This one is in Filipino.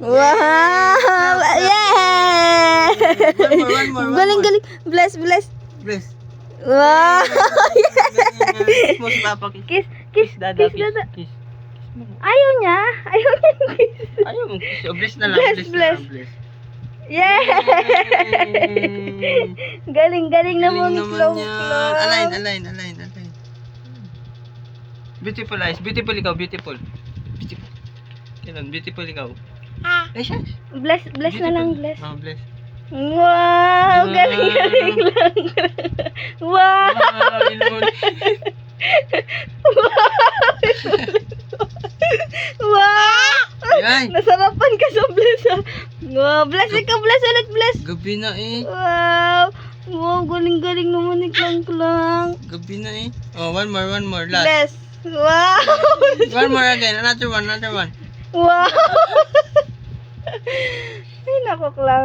Wow! Yeah! One more. Galing, galing. Bless. Bless. Wow! Kiss mo si Papa. Kiss, kiss, Dada. kiss, Dada. Kiss. Kiss mo. Ayaw niya yung kiss. Ayaw mong kiss. Oh, bless na lang. Bless, Bless na bless. lang. Bless. Yeah! Galing, galing naman. Galing naman Flow, yan. flow. Align. Beautiful eyes. Beautiful ikaw. Beautiful. Kailan? Beautiful ikaw. Ay, siya. Bless na lang, bless. Oh, bless. Wow! Galing, galing lang. Wow! Wow! Ay! Nasarapan ka sa bless, ah. Wow, bless ikaw, bless ulit, bless. Gabi na eh. Wow! Wow, galing-galing naman ni Klang-Klang. Gabi na eh. Oh, one more. Last. Bless. Wow! One more again. Another one. Wow! Ay, naku, Klang.